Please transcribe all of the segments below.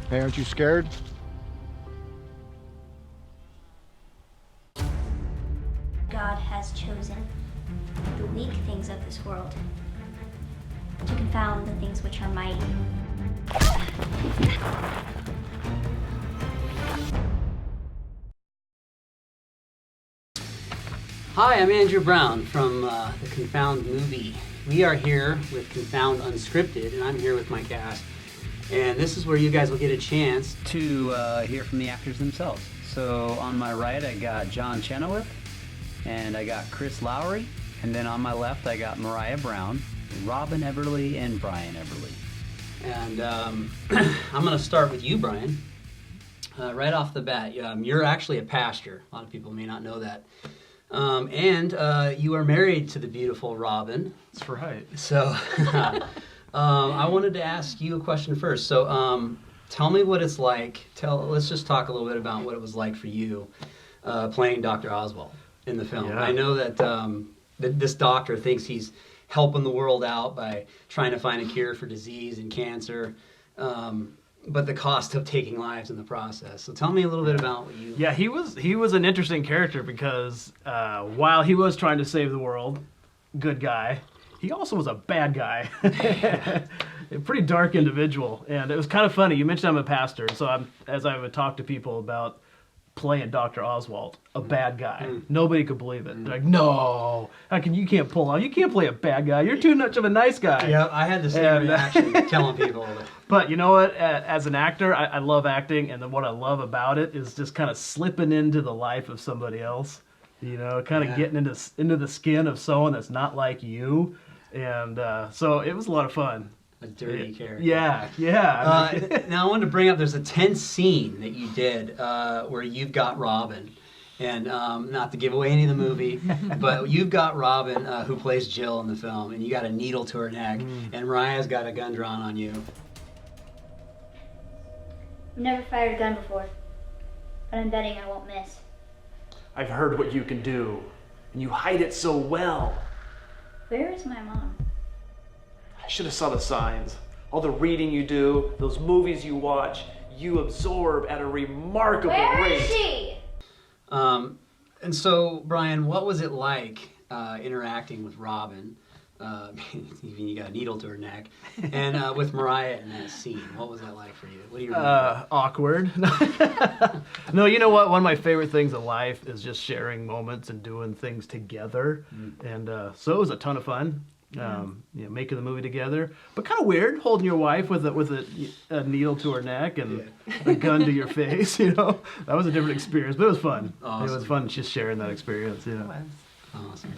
Hey, aren't you scared? God has chosen the weak things of this world to confound the things which are mighty. Hi, I'm Andrew Brown from the Confound movie. We are here with Confound Unscripted, and I'm here with my cast. And this is where you guys will get a chance to hear from the actors themselves. So on my right, I got John Chenoweth, and I got Chris Lowry, and then on my left, I got Mariah Brown, Robin Everly, and Brian Everly. And I'm going to start with you, Brian. Right off the bat, you're actually a pastor. A lot of people may not know that. And you are married to the beautiful Robin. That's right. So I wanted to ask you a question first. So tell me what it's like. Let's just talk a little bit about what it was like for you playing Dr. Oswald in the film. Yeah. I know that this doctor thinks he's helping the world out by trying to find a cure for disease and cancer, but the cost of taking lives in the process. So tell me a little bit about what you... Yeah, he was an interesting character because while he was trying to save the world, good guy, he also was a bad guy. A pretty dark individual. And it was kind of funny. You mentioned I'm a pastor, so as I would talk to people about playing Dr. Oswald, a bad guy. Nobody could believe it. They're like, no, you can't pull off. You can't play a bad guy. You're too much of a nice guy. Yeah, I had the same reaction telling people that. But you know what? As an actor, I love acting, and then what I love about it is just kind of slipping into the life of somebody else. You know, kind of getting into the skin of someone that's not like you, and so it was a lot of fun. A dirty character. Yeah. Now I wanted to bring up, there's a tense scene that you did where you've got Robin, and not to give away any of the movie, but you've got Robin who plays Jill in the film, and you got a needle to her neck, and Mariah's got a gun drawn on you. I've never fired a gun before, but I'm betting I won't miss. I've heard what you can do, and you hide it so well. Where is my mom? I should have saw the signs. All the reading you do, those movies you watch, you absorb at a remarkable rate. Where is she? And so, Brian, what was it like interacting with Robin? Even you got a needle to her neck, and with Mariah in that scene. What was that like for you? What do you remember? Awkward. No, you know what? One of my favorite things in life is just sharing moments and doing things together, and so it was a ton of fun. Making the movie together, but kind of weird holding your wife with a needle to her neck and a gun to your face. You know, that was a different experience, but it was fun. Awesome. It was fun just sharing that experience. Yeah. Awesome.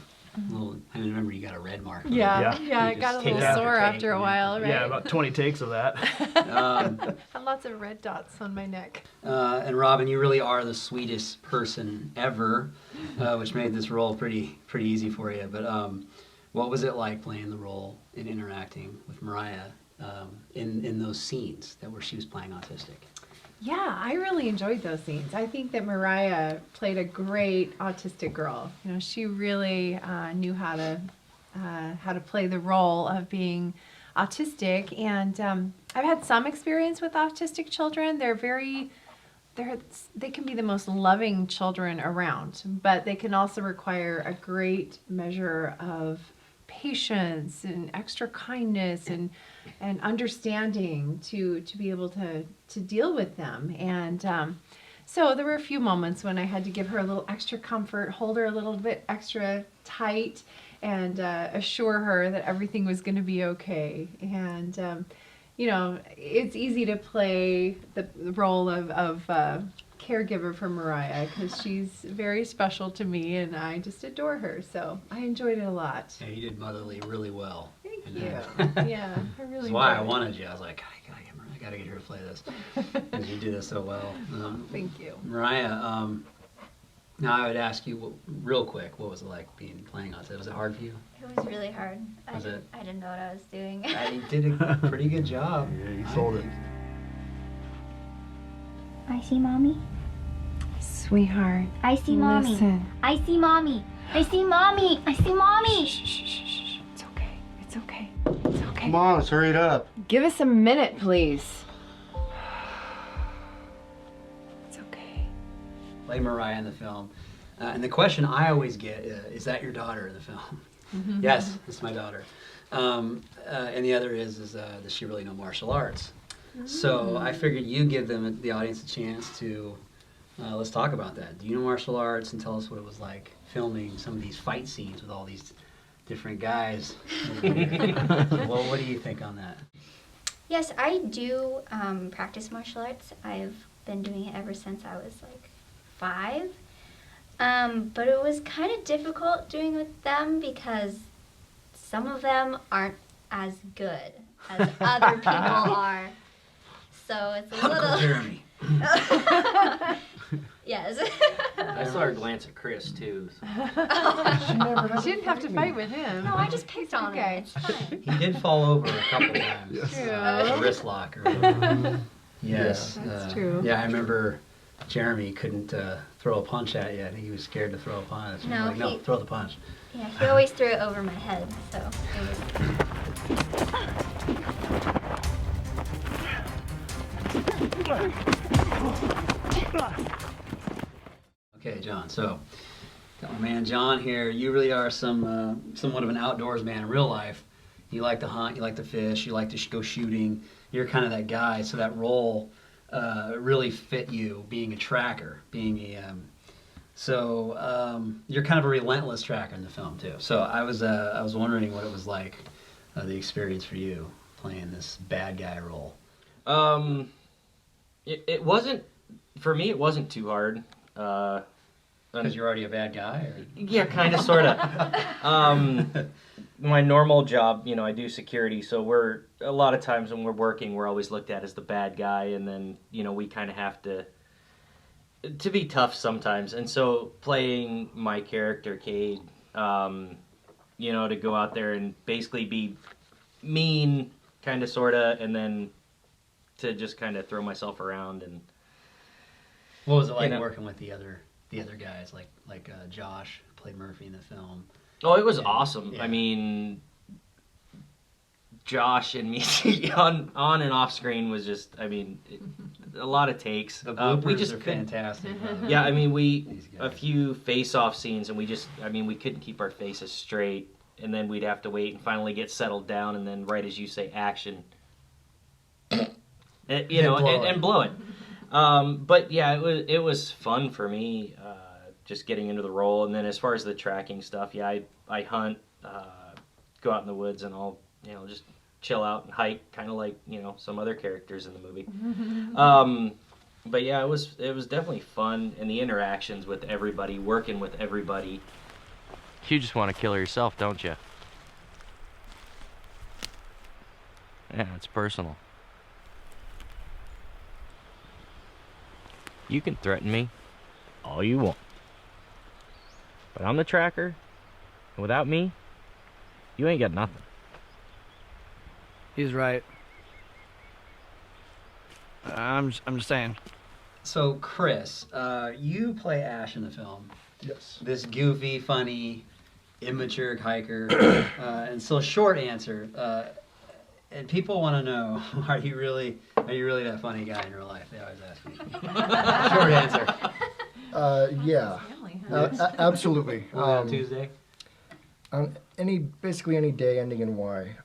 I remember you got a red mark. Yeah, You it got a just little take sore take, after a while, right? Yeah, about 20 takes of that. And lots of red dots on my neck. And Robin, you really are the sweetest person ever, which made this role pretty easy for you. But what was it like playing the role and interacting with Mariah in those scenes where she was playing autistic? Yeah, I really enjoyed those scenes. I think that Mariah played a great autistic girl. You know, she really knew how to play the role of being autistic. And I've had some experience with autistic children. They can be the most loving children around, but they can also require a great measure of patience and extra kindness and understanding to be able to deal with them. And so there were a few moments when I had to give her a little extra comfort, hold her a little bit extra tight, and assure her that everything was going to be okay. And it's easy to play the role of caregiver for Mariah because she's very special to me and I just adore her. So I enjoyed it a lot. Yeah, you did motherly really well. Thank you. Yeah, I really That's why I enjoyed it. wanted you. I was like, I gotta get her to play this because you do this so well. Thank you. Mariah, now I would ask you real quick, what was it like playing autistic? Was it hard for you? It was really hard. Was it? I didn't know what I was doing. You did a pretty good job. Yeah, you sold it. I see mommy. Sweetheart. I see mommy. Listen. I see mommy. I see mommy. I see mommy. Shh. It's okay. It's okay. It's okay. Come on, let's hurry it up. Give us a minute, please. play Mariah in the film. And the question I always get is that your daughter in the film? Yes, it's my daughter. And the other is does she really know martial arts? So I figured you give the audience a chance to, let's talk about that. Do you know martial arts, and tell us what it was like filming some of these fight scenes with all these different guys. Well, what do you think on that? Yes, I do practice martial arts. I've been doing it ever since I was like 5. But it was kind of difficult doing with them because some of them aren't as good as other people are. So it's a Uncle little... Jeremy. Yes. I saw her glance at Chris too. So. She didn't have to fight with him. No, I just picked on Okay. him. It's fine. He did fall over a couple times. True. Wrist lock or whatever. Yes. That's true. Yeah, I remember Jeremy couldn't throw a punch at you. He was scared to throw a punch. No, Like, no, he- throw the punch. Yeah, he always threw it over my head, so it was... Okay, John. So, got my man John here. You really are somewhat of an outdoors man in real life. You like to hunt, you like to fish, you like to go shooting. You're kind of that guy. So that role really fit you, being a tracker, being a. You're kind of a relentless tracker in the film too. So I was wondering what it was like, the experience for you playing this bad guy role. It wasn't, for me, it wasn't too hard. Because you're already a bad guy? Or? Yeah, kind of, sort of. My normal job, I do security, so a lot of times when we're working, we're always looked at as the bad guy, and then, we kind of have to be tough sometimes. And so playing my character, Cade, to go out there and basically be mean, kind of, sort of, and then to just kind of throw myself around. And What was it like working with the other guys, like Josh, who played Murphy in the film? Oh, it was awesome. Yeah. I mean, Josh and me on and off screen was just, a lot of takes. The bloopers We just are couldn't- fantastic. Yeah, These guys. a few face-off scenes, and we couldn't keep our faces straight, and then we'd have to wait and finally get settled down, and then right as you say action, and blow it. But yeah, it was fun for me, just getting into the role. And then as far as the tracking stuff, yeah, I hunt, go out in the woods, and I'll just chill out and hike, kind of like some other characters in the movie. But yeah, it was definitely fun, and the interactions with everybody, working with everybody. You just want to kill her yourself, don't you? Yeah, it's personal. You can threaten me all you want. But I'm the tracker, and without me, you ain't got nothing. He's right. I'm just saying. So, Chris, you play Ash in the film. Yes. This goofy, funny, immature hiker. And so, short answer, and people want to know, are you really that funny guy in real life? They always ask me. Short answer. Yeah. Family, huh? Absolutely. On Tuesday. On basically any day ending in Y.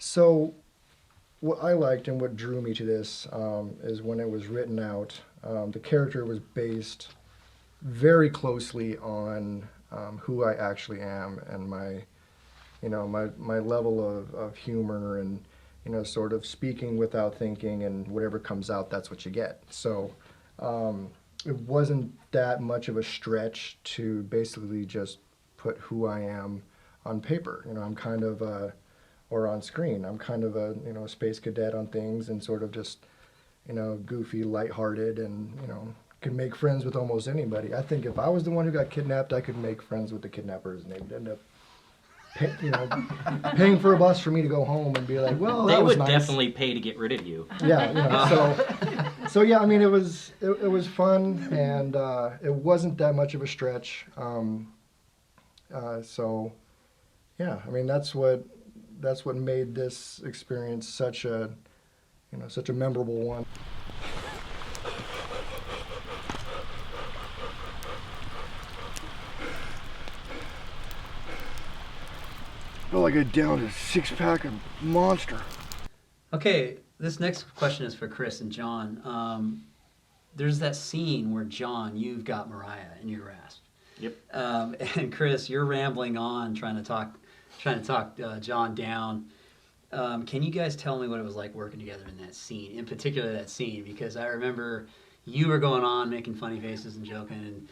So what I liked and what drew me to this is when it was written out, the character was based very closely on who I actually am and my level of humor and, sort of speaking without thinking, and whatever comes out, that's what you get. So it wasn't that much of a stretch to basically just put who I am on paper. I'm kind of or on screen. I'm kind of a space cadet on things, and sort of just goofy, lighthearted, and can make friends with almost anybody. I think if I was the one who got kidnapped, I could make friends with the kidnappers, and they would end up paying for a bus for me to go home and be like, well, They that was would nice. definitely pay to get rid of you. Yeah, so yeah, it was fun, and it wasn't that much of a stretch. So yeah, that's what made this experience such a memorable one. felt like I downed a 6-pack of Monster. Okay, this next question is for Chris and John. There's that scene where John, you've got Mariah in your grasp. Yep. And Chris, you're rambling on, trying to talk John down. Can you guys tell me what it was like working together in that scene, in particular that scene? Because I remember you were going on, making funny faces and joking, and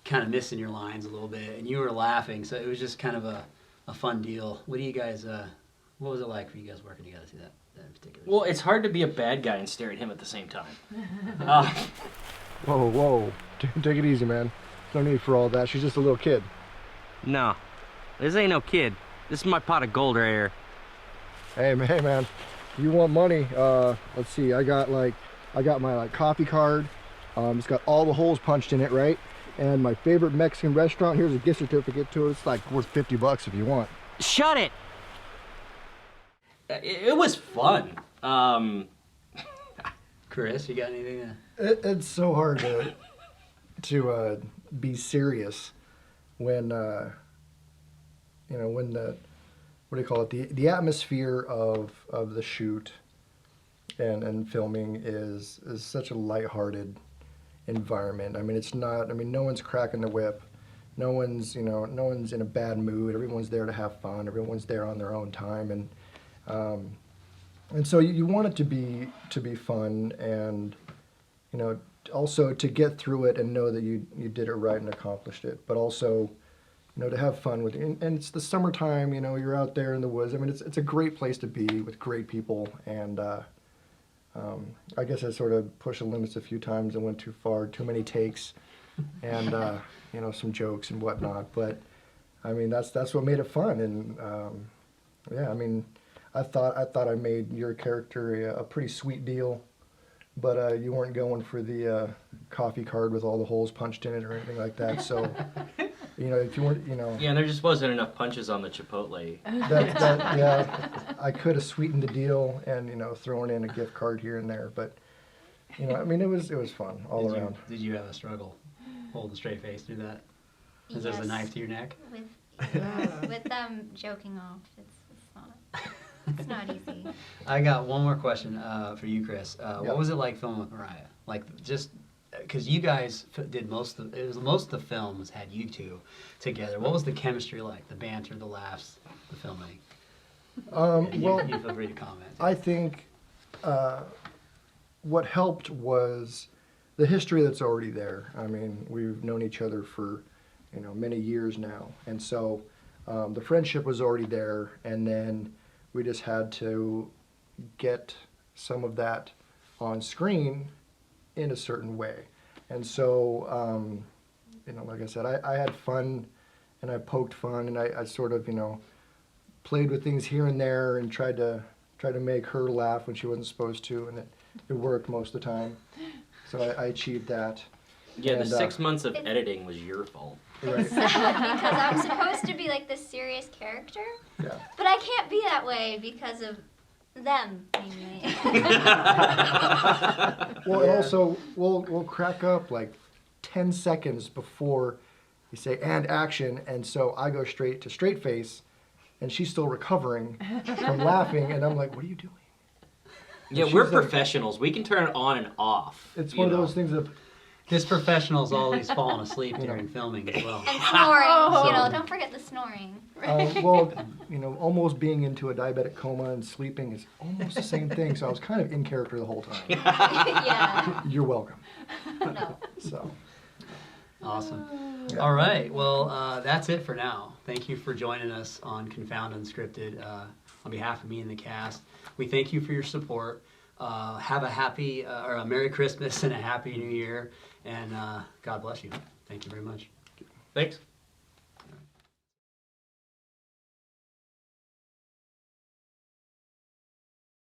kind of missing your lines a little bit, and you were laughing. So it was just kind of a fun deal. What do you guys? What was it like for you guys working together through that particular? Well, it's hard to be a bad guy and stare at him at the same time. Whoa. Take it easy, man. No need for all that. She's just a little kid. No, this ain't no kid. This is my pot of gold right here. Hey man. You want money? Let's see. I got my coffee card. It's got all the holes punched in it, right? And my favorite Mexican restaurant. Here's a gift certificate to it. It's like worth $50 if you want. Shut it! It was fun. Chris, you got anything to... It's so hard to be serious when when the, what do you call it, the atmosphere of the shoot and filming is such a lighthearted environment. I mean, it's not, I mean, no one's cracking the whip, no one's in a bad mood. Everyone's there to have fun. Everyone's there on their own time, and so you want it to be fun, and also to get through it and know that you did it right and accomplished it, but also to have fun with it. And it's the summertime, you're out there in the woods. I mean, it's a great place to be with great people, and I guess I sort of pushed the limits a few times and went too far, too many takes, and some jokes and whatnot. But I mean, that's what made it fun, and yeah, I mean, I thought I made your character a pretty sweet deal, but you weren't going for the coffee card with all the holes punched in it or anything like that. So, if you weren't, Yeah, and there just wasn't enough punches on the Chipotle. yeah, I could have sweetened the deal and thrown in a gift card here and there, but I mean, it was fun all around. Did you have a struggle holding a straight face through that? Because there's a knife to your neck. With them joking off, it's not easy. I got one more question for you, Chris. Yep. What was it like filming with Mariah? Like, just because you guys did most of the films had you two together. What was the chemistry like? The banter, the laughs, the filming. You feel free to comment. I think what helped was the history that's already there. I mean, we've known each other for many years now, and so the friendship was already there, and then we just had to get some of that on screen in a certain way. And so, like I said, I had fun, and I poked fun, and I sort of, played with things here and there and tried to make her laugh when she wasn't supposed to, and it worked most of the time. So I achieved that. Yeah, and, the 6 months of editing was your fault. Right. It's sad because I'm supposed to be like this serious character, Yeah. but I can't be that way because of them mainly. Well, and also we'll crack up like 10 seconds before you say "and action," and so I go straight to straight face, and she's still recovering from laughing, and I'm like, "What are you doing?" And Yeah, she's we're like- professionals. We can turn it on and off. It's one of those things of This professional's always falling asleep during filming as well. And snoring, Oh. don't forget the snoring. well, almost being into a diabetic coma and sleeping is almost the same thing. So I was kind of in character the whole time. Yeah. You're welcome. No. So. Awesome. Yeah. All right. Well, that's it for now. Thank you for joining us on Confound Unscripted. On behalf of me and the cast, we thank you for your support. Have a happy or a Merry Christmas and a Happy New Year. And God bless you. Thank you very much. Thanks.